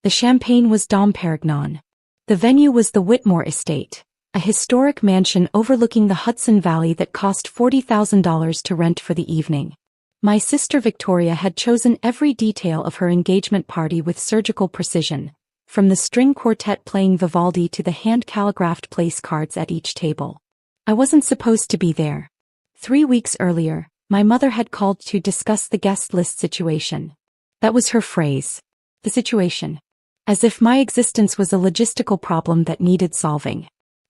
The champagne was Dom Perignon. The venue was the Whitmore Estate, a historic mansion overlooking the Hudson Valley that cost $40,000 to rent for the evening. My sister Victoria had chosen every detail of her engagement party with surgical precision, from the string quartet playing Vivaldi to the hand-calligraphed place cards at each table. I wasn't supposed to be there. 3 weeks earlier, my mother had called to discuss the guest list situation. That was her phrase. The situation. As if my existence was a logistical problem that needed solving.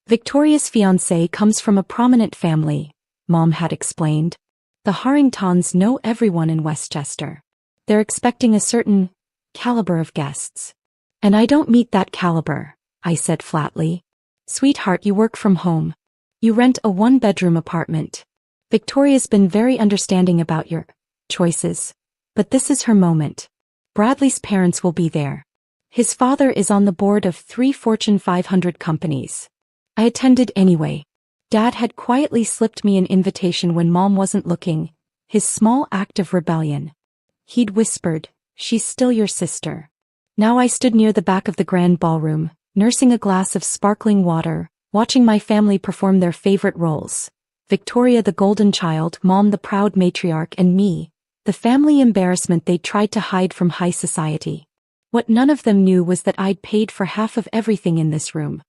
Victoria's fiancé comes from a prominent family, Mom had explained. The Harringtons know everyone in Westchester. They're expecting a certain caliber of guests. And I don't meet that caliber, I said flatly. Sweetheart, you work from home. You rent a one-bedroom apartment. Victoria's been very understanding about your choices. But this is her moment. Bradley's parents will be there. His father is on the board of 3 Fortune 500 companies. I attended anyway. Dad had quietly slipped me an invitation when Mom wasn't looking, his small act of rebellion. He'd whispered, "She's still your sister." Now I stood near the back of the grand ballroom, nursing a glass of sparkling water, watching my family perform their favorite roles. Victoria the golden child, Mom the proud matriarch, and me, the family embarrassment they tried to hide from high society. What none of them knew was that I'd paid for half of everything in this room.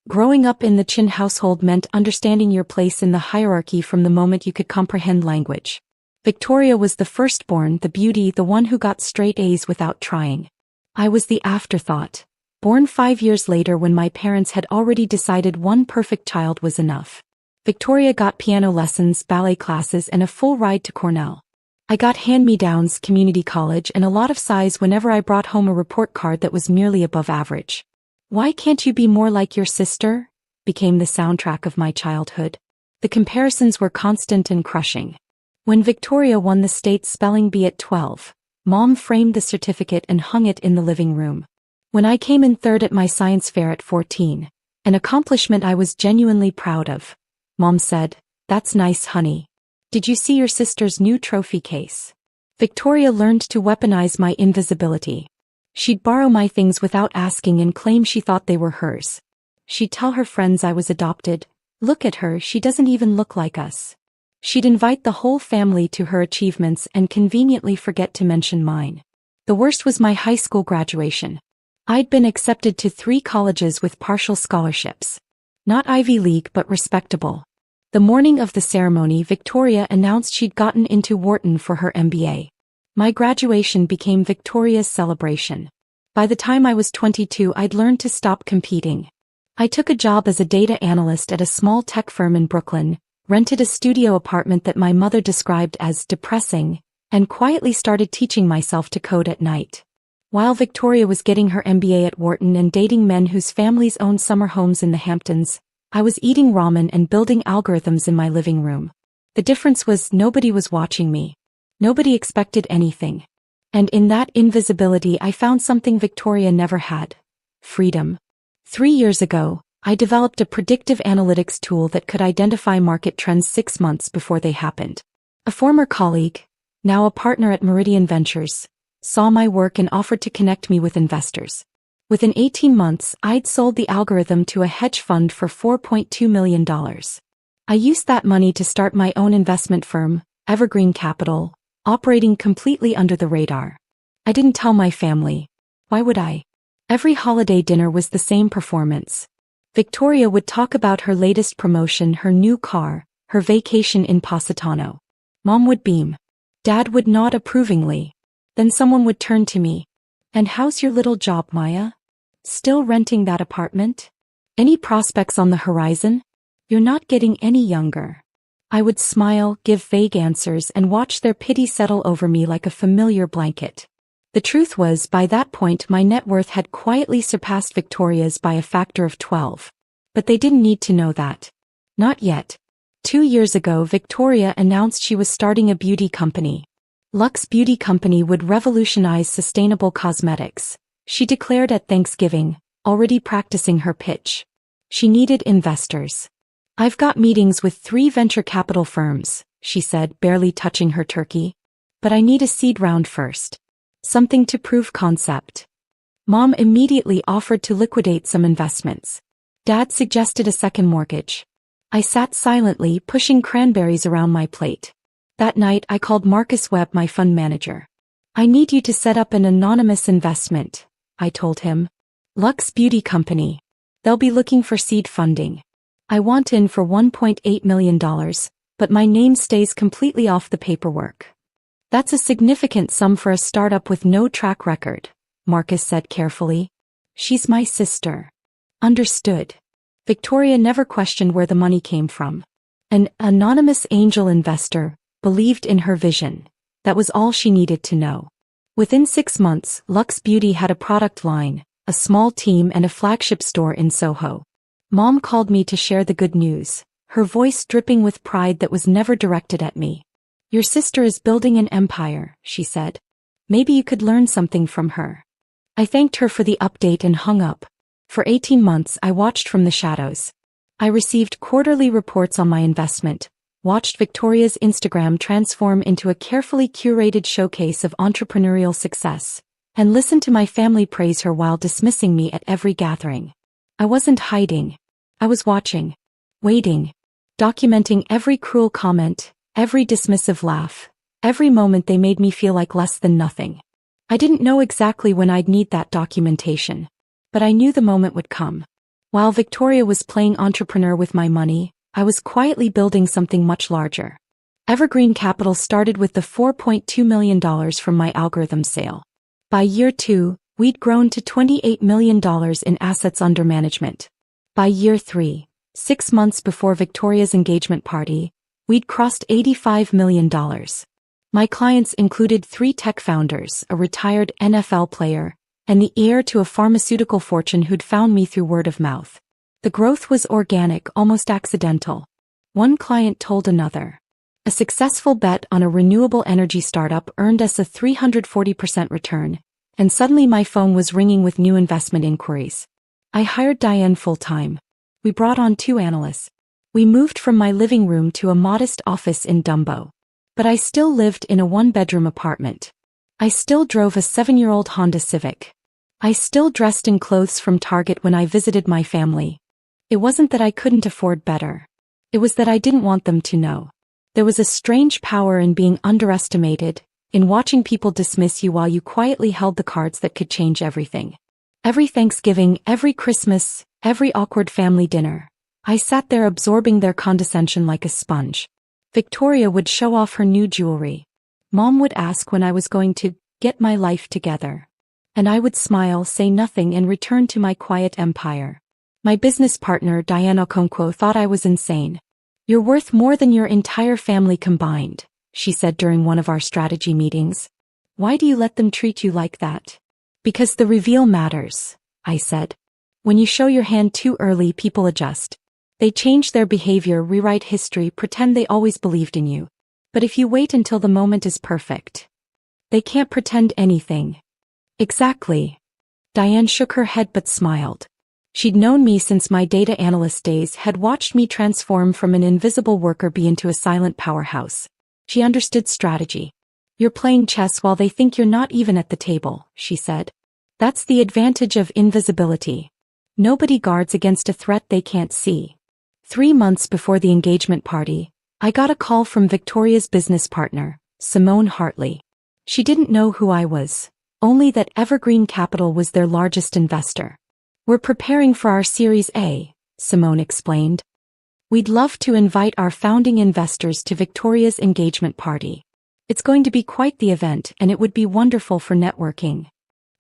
Growing up in the Chin household meant understanding your place in the hierarchy from the moment you could comprehend language. Victoria was the firstborn, the beauty, the one who got straight A's without trying. I was the afterthought, born 5 years later when my parents had already decided one perfect child was enough. Victoria got piano lessons, ballet classes, and a full ride to Cornell. I got hand-me-downs, community college, and a lot of sighs whenever I brought home a report card that was merely above average. "Why can't you be more like your sister?" became the soundtrack of my childhood. The comparisons were constant and crushing. When Victoria won the state spelling bee at 12, Mom framed the certificate and hung it in the living room. When I came in third at my science fair at 14, an accomplishment I was genuinely proud of, Mom said, "That's nice, honey. Did you see your sister's new trophy case?" Victoria learned to weaponize my invisibility. She'd borrow my things without asking and claim she thought they were hers. She'd tell her friends I was adopted. "Look at her, she doesn't even look like us." She'd invite the whole family to her achievements and conveniently forget to mention mine. The worst was my high school graduation. I'd been accepted to 3 colleges with partial scholarships. Not Ivy League but respectable. The morning of the ceremony, Victoria announced she'd gotten into Wharton for her MBA. My graduation became Victoria's celebration. By the time I was 22, I'd learned to stop competing. I took a job as a data analyst at a small tech firm in Brooklyn, rented a studio apartment that my mother described as depressing, and quietly started teaching myself to code at night. While Victoria was getting her MBA at Wharton and dating men whose families owned summer homes in the Hamptons, I was eating ramen and building algorithms in my living room. The difference was nobody was watching me. Nobody expected anything. And in that invisibility I found something Victoria never had. Freedom. 3 years ago, I developed a predictive analytics tool that could identify market trends 6 months before they happened. A former colleague, now a partner at Meridian Ventures, saw my work and offered to connect me with investors. Within 18 months, I'd sold the algorithm to a hedge fund for $4.2 million. I used that money to start my own investment firm, Evergreen Capital, operating completely under the radar. I didn't tell my family. Why would I? Every holiday dinner was the same performance. Victoria would talk about her latest promotion, her new car, her vacation in Positano. Mom would beam. Dad would nod approvingly. Then someone would turn to me. "And how's your little job, Maya? Still renting that apartment? Any prospects on the horizon? You're not getting any younger." I would smile, give vague answers, and watch their pity settle over me like a familiar blanket. The truth was, by that point my net worth had quietly surpassed Victoria's by a factor of 12. But they didn't need to know that. Not yet. 2 years ago, Victoria announced she was starting a beauty company. LUXE Beauty Company would revolutionize sustainable cosmetics, she declared at Thanksgiving, already practicing her pitch. She needed investors. "I've got meetings with 3 venture capital firms," she said, barely touching her turkey. "But I need a seed round first. Something to prove concept." Mom immediately offered to liquidate some investments. Dad suggested a second mortgage. I sat silently, pushing cranberries around my plate. That night I called Marcus Webb, my fund manager. I need you to set up an anonymous investment, I told him. LUXE Beauty Company. They'll be looking for seed funding. I want in for $1.8 million, but my name stays completely off the paperwork. That's a significant sum for a startup with no track record, Marcus said carefully. She's my sister. Understood. Victoria never questioned where the money came from. An anonymous angel investor believed in her vision. That was all she needed to know. Within 6 months, LUXE Beauty had a product line, a small team and a flagship store in Soho. Mom called me to share the good news, her voice dripping with pride that was never directed at me. Your sister is building an empire, she said. Maybe you could learn something from her. I thanked her for the update and hung up. For 18 months I watched from the shadows. I received quarterly reports on my investment, watched Victoria's Instagram transform into a carefully curated showcase of entrepreneurial success, and listened to my family praise her while dismissing me at every gathering. I wasn't hiding. I was watching. Waiting. Documenting every cruel comment, every dismissive laugh, every moment they made me feel like less than nothing. I didn't know exactly when I'd need that documentation, but I knew the moment would come. While Victoria was playing entrepreneur with my money, I was quietly building something much larger. Evergreen Capital started with the $4.2 million from my algorithm sale. By year 2, we'd grown to $28 million in assets under management. By year 3, 6 months before Victoria's engagement party, we'd crossed $85 million. My clients included 3 tech founders, a retired NFL player, and the heir to a pharmaceutical fortune who'd found me through word of mouth. The growth was organic, almost accidental. One client told another. A successful bet on a renewable energy startup earned us a 340% return, and suddenly my phone was ringing with new investment inquiries. I hired Diane full-time. We brought on 2 analysts. We moved from my living room to a modest office in Dumbo. But I still lived in a 1-bedroom apartment. I still drove a 7-year-old Honda Civic. I still dressed in clothes from Target when I visited my family. It wasn't that I couldn't afford better. It was that I didn't want them to know. There was a strange power in being underestimated, in watching people dismiss you while you quietly held the cards that could change everything. Every Thanksgiving, every Christmas, every awkward family dinner, I sat there absorbing their condescension like a sponge. Victoria would show off her new jewelry. Mom would ask when I was going to get my life together. And I would smile, say nothing, and return to my quiet empire. My business partner, Diane Okonkwo, thought I was insane. You're worth more than your entire family combined, she said during one of our strategy meetings. Why do you let them treat you like that? Because the reveal matters, I said. When you show your hand too early, people adjust. They change their behavior, rewrite history, pretend they always believed in you. But if you wait until the moment is perfect, they can't pretend anything. Exactly. Diane shook her head but smiled. She'd known me since my data analyst days, had watched me transform from an invisible worker bee into a silent powerhouse. She understood strategy. You're playing chess while they think you're not even at the table, she said. That's the advantage of invisibility. Nobody guards against a threat they can't see. 3 months before the engagement party, I got a call from Victoria's business partner, Simone Hartley. She didn't know who I was, only that Evergreen Capital was their largest investor. We're preparing for our Series A, Simone explained. We'd love to invite our founding investors to Victoria's engagement party. It's going to be quite the event, and it would be wonderful for networking.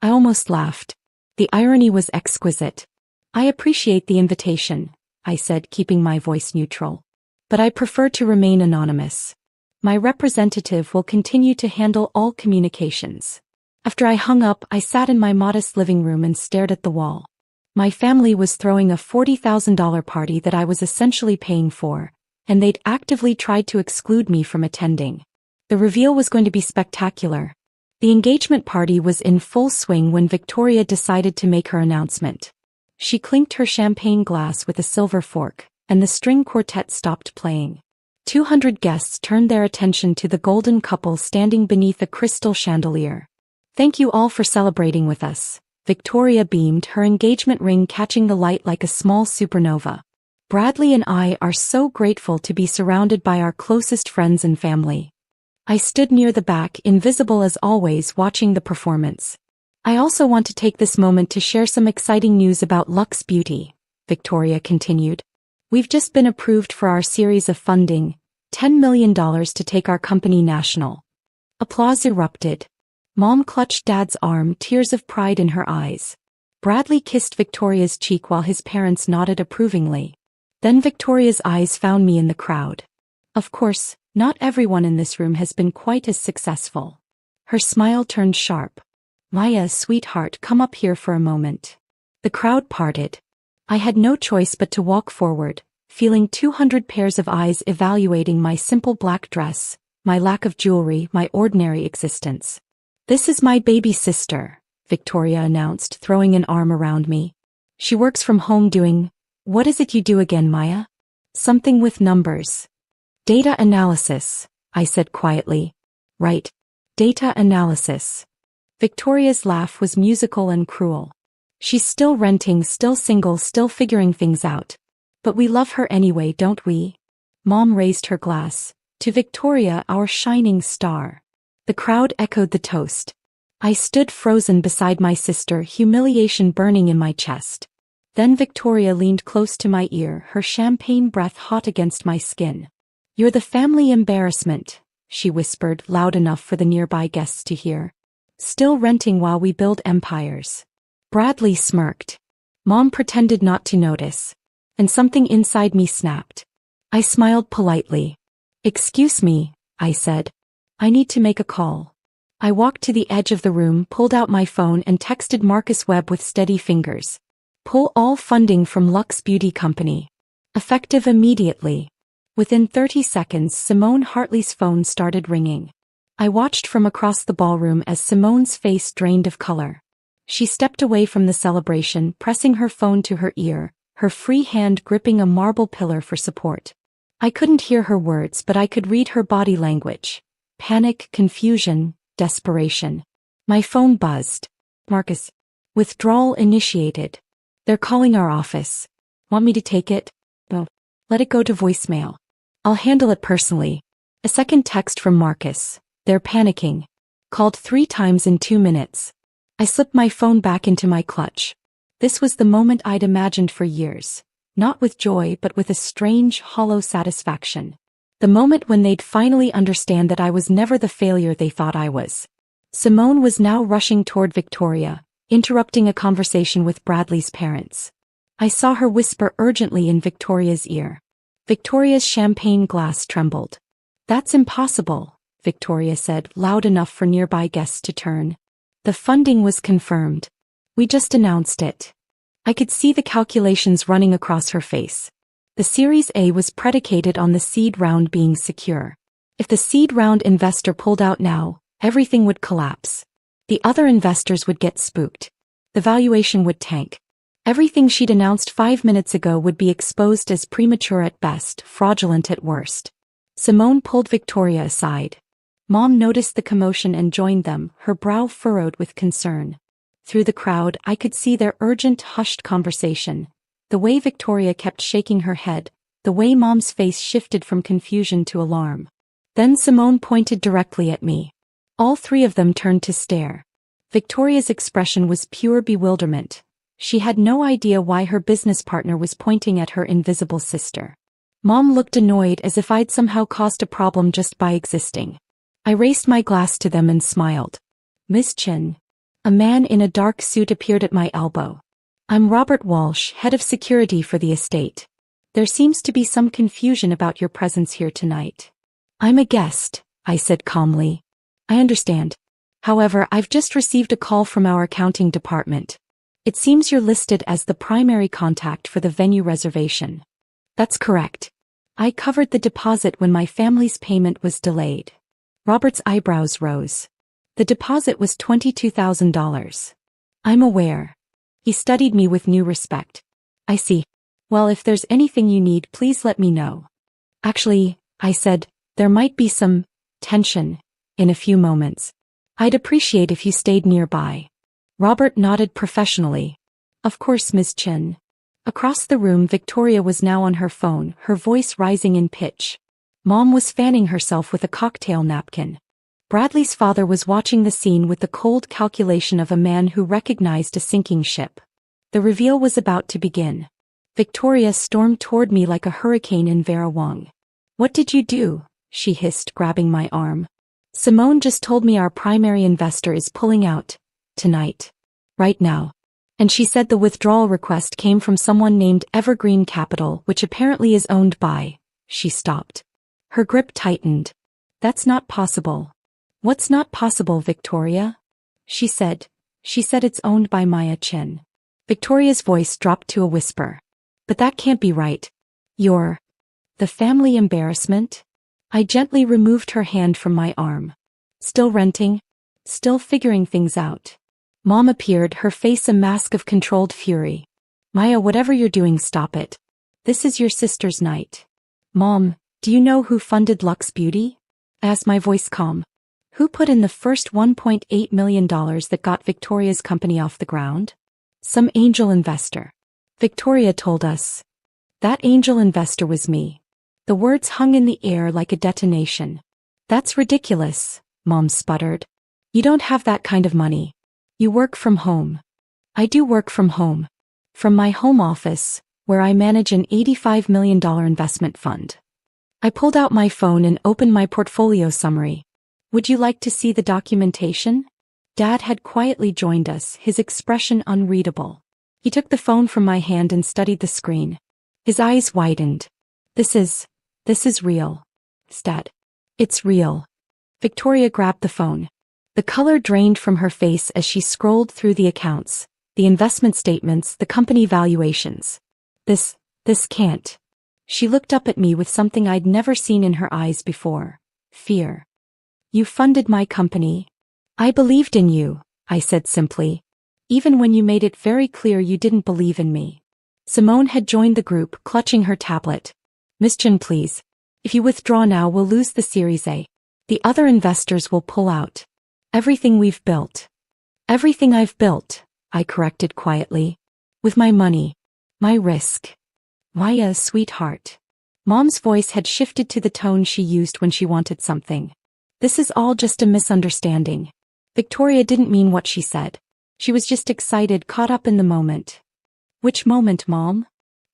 I almost laughed. The irony was exquisite. I appreciate the invitation, I said, keeping my voice neutral. But I prefer to remain anonymous. My representative will continue to handle all communications. After I hung up, I sat in my modest living room and stared at the wall. My family was throwing a $40,000 party that I was essentially paying for, and they'd actively tried to exclude me from attending. The reveal was going to be spectacular. The engagement party was in full swing when Victoria decided to make her announcement. She clinked her champagne glass with a silver fork, and the string quartet stopped playing. 200 guests turned their attention to the golden couple standing beneath a crystal chandelier. Thank you all for celebrating with us, Victoria beamed, her engagement ring catching the light like a small supernova. Bradley and I are so grateful to be surrounded by our closest friends and family. I stood near the back, invisible as always, watching the performance. I also want to take this moment to share some exciting news about Luxe Beauty, Victoria continued. We've just been approved for our series of funding, $10 million to take our company national. Applause erupted. Mom clutched Dad's arm, tears of pride in her eyes. Bradley kissed Victoria's cheek while his parents nodded approvingly. Then Victoria's eyes found me in the crowd. Of course, not everyone in this room has been quite as successful. Her smile turned sharp. Maya, sweetheart, come up here for a moment. The crowd parted. I had no choice but to walk forward, feeling 200 pairs of eyes evaluating my simple black dress, my lack of jewelry, my ordinary existence. This is my baby sister, Victoria announced, throwing an arm around me. She works from home doing, what is it you do again, Maya? Something with numbers. Data analysis, I said quietly. Right. Data analysis. Victoria's laugh was musical and cruel. She's still renting, still single, still figuring things out. But we love her anyway, don't we? Mom raised her glass. To Victoria, our shining star. The crowd echoed the toast. I stood frozen beside my sister, humiliation burning in my chest. Then Victoria leaned close to my ear, her champagne breath hot against my skin. You're the family embarrassment, she whispered, loud enough for the nearby guests to hear. Still renting while we build empires. Bradley smirked. Mom pretended not to notice. And something inside me snapped. I smiled politely. Excuse me, I said. I need to make a call. I walked to the edge of the room, pulled out my phone and texted Marcus Webb with steady fingers. Pull all funding from Luxe Beauty Company. Effective immediately. Within 30 seconds, Simone Hartley's phone started ringing. I watched from across the ballroom as Simone's face drained of color. She stepped away from the celebration, pressing her phone to her ear, her free hand gripping a marble pillar for support. I couldn't hear her words, but I could read her body language. Panic, confusion, desperation. My phone buzzed. Marcus. Withdrawal initiated. They're calling our office. Want me to take it? No. Let it go to voicemail. I'll handle it personally. A second text from Marcus. They're panicking. Called 3 times in 2 minutes. I slipped my phone back into my clutch. This was the moment I'd imagined for years. Not with joy, but with a strange, hollow satisfaction. The moment when they'd finally understand that I was never the failure they thought I was. Simone was now rushing toward Victoria, interrupting a conversation with Bradley's parents. I saw her whisper urgently in Victoria's ear. Victoria's champagne glass trembled. That's impossible, Victoria said, loud enough for nearby guests to turn. The funding was confirmed. We just announced it. I could see the calculations running across her face. The Series A was predicated on the seed round being secure. If the seed round investor pulled out now, everything would collapse. The other investors would get spooked. The valuation would tank. Everything she'd announced 5 minutes ago would be exposed as premature at best, fraudulent at worst. Simone pulled Victoria aside. Mom noticed the commotion and joined them, her brow furrowed with concern. Through the crowd, I could see their urgent, hushed conversation. The way Victoria kept shaking her head, the way Mom's face shifted from confusion to alarm. Then Simone pointed directly at me. All 3 of them turned to stare. Victoria's expression was pure bewilderment. She had no idea why her business partner was pointing at her invisible sister. Mom looked annoyed, as if I'd somehow caused a problem just by existing. I raised my glass to them and smiled. Miss Chin. A man in a dark suit appeared at my elbow. I'm Robert Walsh, head of security for the estate. There seems to be some confusion about your presence here tonight. I'm a guest, I said calmly. I understand. However, I've just received a call from our accounting department. It seems you're listed as the primary contact for the venue reservation. That's correct. I covered the deposit when my family's payment was delayed. Robert's eyebrows rose. The deposit was $22,000. I'm aware. He studied me with new respect. I see. Well, if there's anything you need, please let me know. Actually, I said, there might be some tension in a few moments. I'd appreciate if you stayed nearby. Robert nodded professionally. Of course, Ms. Chen. Across the room, Victoria was now on her phone, her voice rising in pitch. Mom was fanning herself with a cocktail napkin. Bradley's father was watching the scene with the cold calculation of a man who recognized a sinking ship. The reveal was about to begin. Victoria stormed toward me like a hurricane in Vera Wang. What did you do? She hissed, grabbing my arm. Simone just told me our primary investor is pulling out. Tonight. Right now. And she said the withdrawal request came from someone named Evergreen Capital, which apparently is owned by... She stopped. Her grip tightened. That's not possible. What's not possible, Victoria? She said it's owned by Maya Chen. Victoria's voice dropped to a whisper. But that can't be right. You're... The family embarrassment? I gently removed her hand from my arm. Still renting? Still figuring things out. Mom appeared, her face a mask of controlled fury. Maya, whatever you're doing, stop it. This is your sister's night. Mom, do you know who funded Luxe Beauty? Asked my voice calm. Who put in the first $1.8 million that got Victoria's company off the ground? Some angel investor. Victoria told us. That angel investor was me. The words hung in the air like a detonation. That's ridiculous, Mom sputtered. You don't have that kind of money. You work from home. I do work from home. From my home office, where I manage an $85 million investment fund. I pulled out my phone and opened my portfolio summary. Would you like to see the documentation? Dad had quietly joined us, his expression unreadable. He took the phone from my hand and studied the screen. His eyes widened. This is real. Stat. It's real. Victoria grabbed the phone. The color drained from her face as she scrolled through the accounts, the investment statements, the company valuations. This can't. She looked up at me with something I'd never seen in her eyes before. Fear. You funded my company. I believed in you, I said simply. Even when you made it very clear you didn't believe in me. Simone had joined the group, clutching her tablet. Miss Chen, please. If you withdraw now, we'll lose the Series A. The other investors will pull out. Everything we've built. Everything I've built, I corrected quietly. With my money. My risk. Maya, sweetheart. Mom's voice had shifted to the tone she used when she wanted something. This is all just a misunderstanding. Victoria didn't mean what she said. She was just excited, caught up in the moment. Which moment, Mom?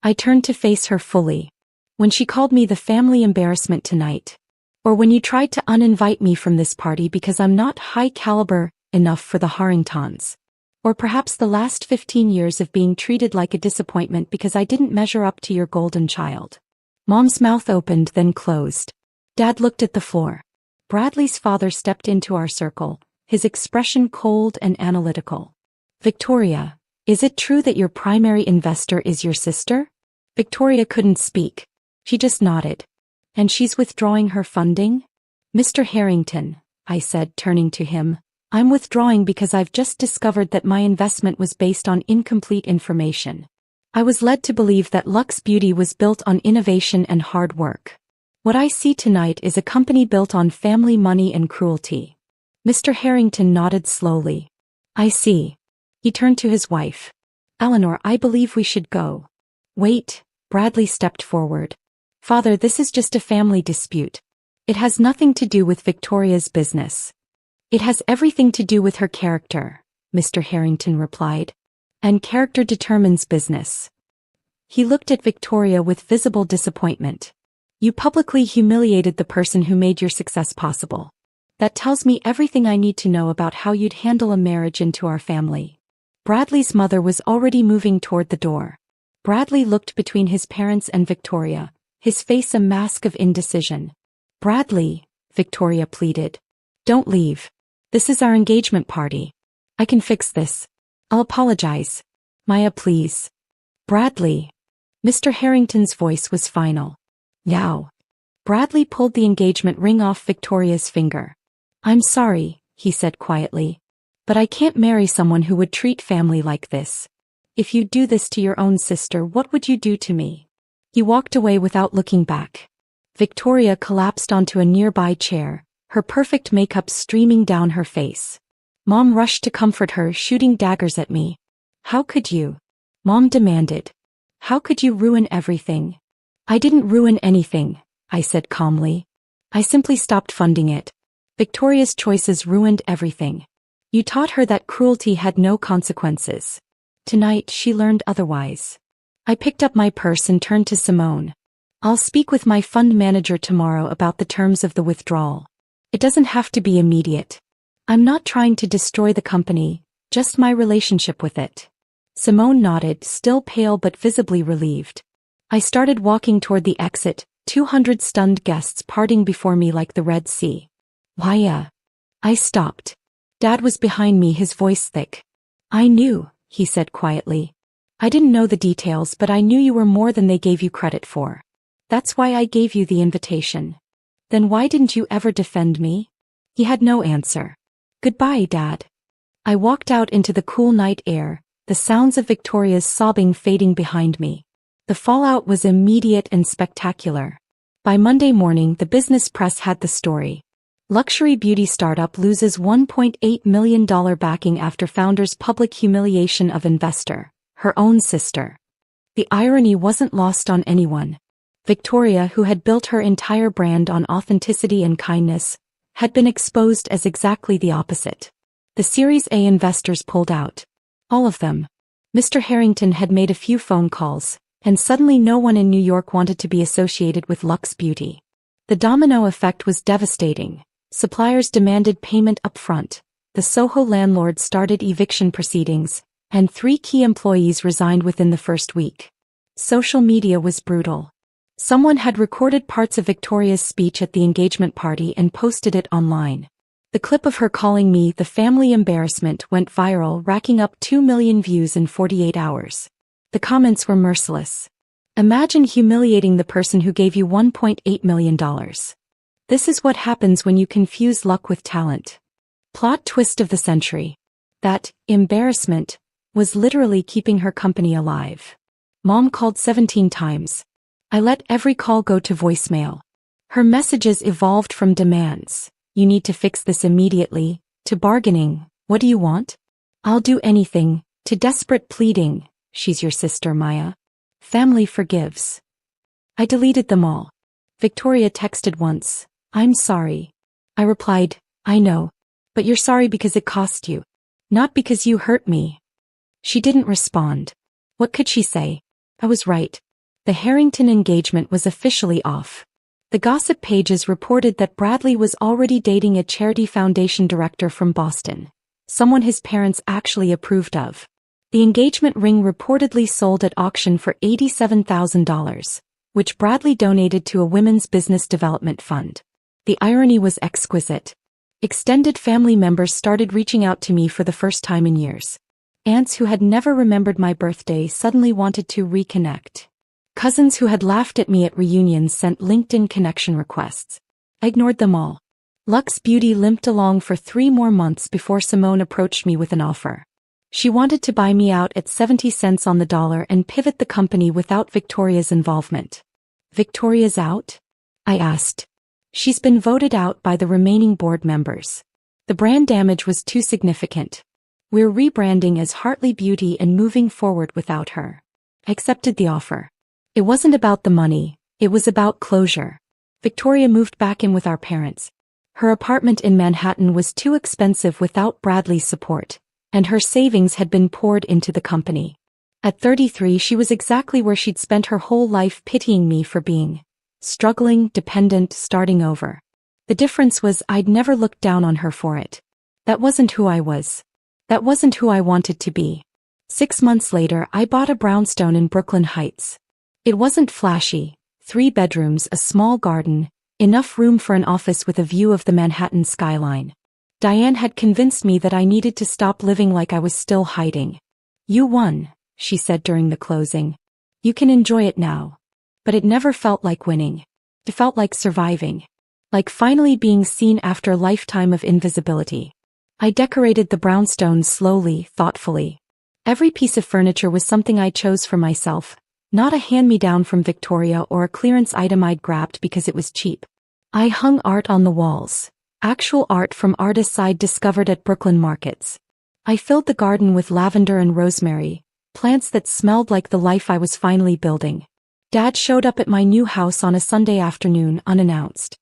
I turned to face her fully. When she called me the family embarrassment tonight. Or when you tried to uninvite me from this party because I'm not high caliber enough for the Harringtons. Or perhaps the last 15 years of being treated like a disappointment because I didn't measure up to your golden child. Mom's mouth opened, then closed. Dad looked at the floor. Bradley's father stepped into our circle, his expression cold and analytical. Victoria, is it true that your primary investor is your sister? Victoria couldn't speak. She just nodded. And she's withdrawing her funding? Mr. Harrington, I said, turning to him, I'm withdrawing because I've just discovered that my investment was based on incomplete information. I was led to believe that Luxe Beauty was built on innovation and hard work. What I see tonight is a company built on family money and cruelty. Mr. Harrington nodded slowly. I see. He turned to his wife. Eleanor, I believe we should go. Wait, Bradley stepped forward. Father, this is just a family dispute. It has nothing to do with Victoria's business. It has everything to do with her character, Mr. Harrington replied. And character determines business. He looked at Victoria with visible disappointment. You publicly humiliated the person who made your success possible. That tells me everything I need to know about how you'd handle a marriage into our family. Bradley's mother was already moving toward the door. Bradley looked between his parents and Victoria, his face a mask of indecision. Bradley, Victoria pleaded. Don't leave. This is our engagement party. I can fix this. I'll apologize. Maya, please. Bradley. Mr. Harrington's voice was final. Yow. Bradley pulled the engagement ring off Victoria's finger. I'm sorry, he said quietly. But I can't marry someone who would treat family like this. If you do this to your own sister, what would you do to me? He walked away without looking back. Victoria collapsed onto a nearby chair, her perfect makeup streaming down her face. Mom rushed to comfort her, shooting daggers at me. How could you? Mom demanded. How could you ruin everything? I didn't ruin anything, I said calmly. I simply stopped funding it. Victoria's choices ruined everything. You taught her that cruelty had no consequences. Tonight she learned otherwise. I picked up my purse and turned to Simone. I'll speak with my fund manager tomorrow about the terms of the withdrawal. It doesn't have to be immediate. I'm not trying to destroy the company, just my relationship with it. Simone nodded, still pale but visibly relieved. I started walking toward the exit, 200 stunned guests parting before me like the Red Sea. Why? I stopped. Dad was behind me, his voice thick. I knew, he said quietly. I didn't know the details, but I knew you were more than they gave you credit for. That's why I gave you the invitation. Then why didn't you ever defend me? He had no answer. Goodbye, Dad. I walked out into the cool night air, the sounds of Victoria's sobbing fading behind me. The fallout was immediate and spectacular. By Monday morning, the business press had the story. Luxury beauty startup loses $1.8 million backing after founder's public humiliation of investor, her own sister. The irony wasn't lost on anyone. Victoria, who had built her entire brand on authenticity and kindness, had been exposed as exactly the opposite. The Series A investors pulled out. All of them. Mr. Harrington had made a few phone calls, and suddenly no one in New York wanted to be associated with Luxe Beauty. The domino effect was devastating. Suppliers demanded payment upfront, the Soho landlord started eviction proceedings, and 3 key employees resigned within the first week. Social media was brutal. Someone had recorded parts of Victoria's speech at the engagement party and posted it online. The clip of her calling me the family embarrassment went viral, racking up 2 million views in 48 hours. The comments were merciless. Imagine humiliating the person who gave you $1.8 million. This is what happens when you confuse luck with talent. Plot twist of the century. That embarrassment was literally keeping her company alive. Mom called 17 times. I let every call go to voicemail. Her messages evolved from demands. You need to fix this immediately, to bargaining, what do you want? I'll do anything, to desperate pleading, she's your sister, Maya. Family forgives. I deleted them all. Victoria texted once, I'm sorry. I replied, I know, but you're sorry because it cost you. Not because you hurt me. She didn't respond. What could she say? I was right. The Harrington engagement was officially off. The gossip pages reported that Bradley was already dating a charity foundation director from Boston, someone his parents actually approved of. The engagement ring reportedly sold at auction for $87,000, which Bradley donated to a women's business development fund. The irony was exquisite. Extended family members started reaching out to me for the first time in years. Aunts who had never remembered my birthday suddenly wanted to reconnect. Cousins who had laughed at me at reunions sent LinkedIn connection requests. I ignored them all. Luxe Beauty limped along for 3 more months before Simone approached me with an offer. She wanted to buy me out at 70 cents on the dollar and pivot the company without Victoria's involvement. Victoria's out? I asked. She's been voted out by the remaining board members. The brand damage was too significant. We're rebranding as Hartley Beauty and moving forward without her. I accepted the offer. It wasn't about the money, it was about closure. Victoria moved back in with our parents. Her apartment in Manhattan was too expensive without Bradley's support, and her savings had been poured into the company. At 33, she was exactly where she'd spent her whole life, pitying me for being struggling, dependent, starting over. The difference was I'd never looked down on her for it. That wasn't who I was. That wasn't who I wanted to be. 6 months later, I bought a brownstone in Brooklyn Heights. It wasn't flashy, 3 bedrooms, a small garden, enough room for an office with a view of the Manhattan skyline. Diane had convinced me that I needed to stop living like I was still hiding. You won, she said during the closing. You can enjoy it now. But it never felt like winning. It felt like surviving. Like finally being seen after a lifetime of invisibility. I decorated the brownstone slowly, thoughtfully. Every piece of furniture was something I chose for myself. Not a hand-me-down from Victoria or a clearance item I'd grabbed because it was cheap. I hung art on the walls. Actual art from artists I'd discovered at Brooklyn markets. I filled the garden with lavender and rosemary, plants that smelled like the life I was finally building. Dad showed up at my new house on a Sunday afternoon unannounced.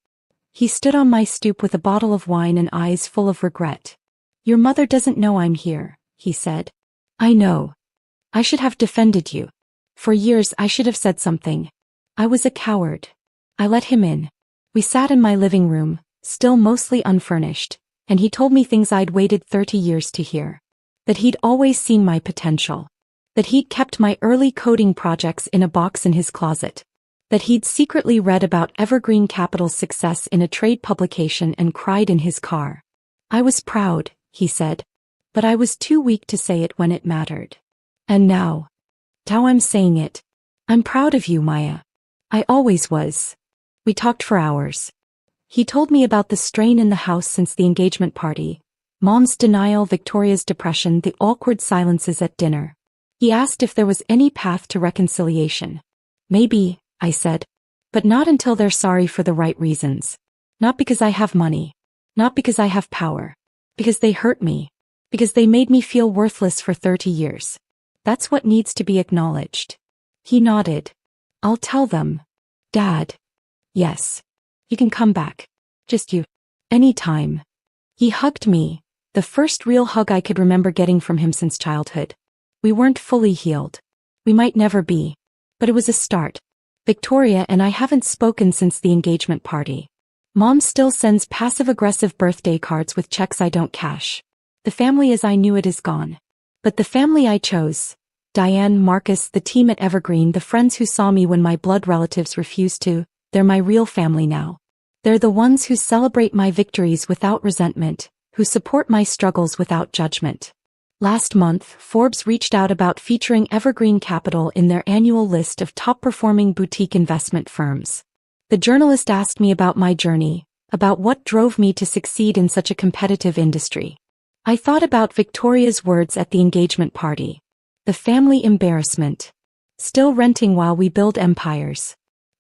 He stood on my stoop with a bottle of wine and eyes full of regret. "Your mother doesn't know I'm here," he said. "I know. I should have defended you. For years I should have said something. I was a coward. I let him in. We sat in my living room, still mostly unfurnished, and he told me things I'd waited 30 years to hear. That he'd always seen my potential. That he'd kept my early coding projects in a box in his closet. That he'd secretly read about Evergreen Capital's success in a trade publication and cried in his car. I was proud, he said. But I was too weak to say it when it mattered. And now I'm saying it. I'm proud of you, Maya. I always was. We talked for hours. He told me about the strain in the house since the engagement party, Mom's denial, Victoria's depression, the awkward silences at dinner. He asked if there was any path to reconciliation. Maybe, I said. But not until they're sorry for the right reasons. Not because I have money. Not because I have power. Because they hurt me. Because they made me feel worthless for 30 years. That's what needs to be acknowledged. He nodded. I'll tell them. Dad. Yes. You can come back. Just you. Anytime. He hugged me, the first real hug I could remember getting from him since childhood. We weren't fully healed. We might never be. But it was a start. Victoria and I haven't spoken since the engagement party. Mom still sends passive-aggressive birthday cards with checks I don't cash. The family as I knew it is gone. But the family I chose, Diane, Marcus, the team at Evergreen, the friends who saw me when my blood relatives refused to, they're my real family now. They're the ones who celebrate my victories without resentment, who support my struggles without judgment. Last month, Forbes reached out about featuring Evergreen Capital in their annual list of top-performing boutique investment firms. The journalist asked me about my journey, about what drove me to succeed in such a competitive industry. I thought about Victoria's words at the engagement party. The family embarrassment. Still renting while we build empires.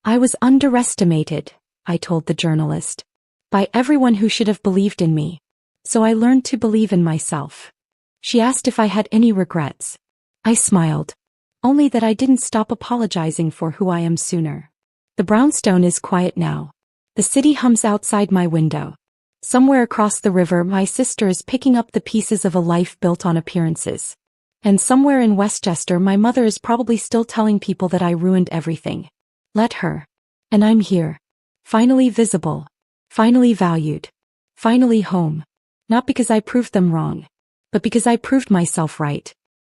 I was underestimated, I told the journalist. By everyone who should have believed in me. So I learned to believe in myself. She asked if I had any regrets. I smiled. Only that I didn't stop apologizing for who I am sooner. The brownstone is quiet now. The city hums outside my window. Somewhere across the river, my sister is picking up the pieces of a life built on appearances. And somewhere in Westchester, my mother is probably still telling people that I ruined everything. Let her. And I'm here. Finally visible. Finally valued. Finally home. Not because I proved them wrong. But because I proved myself right.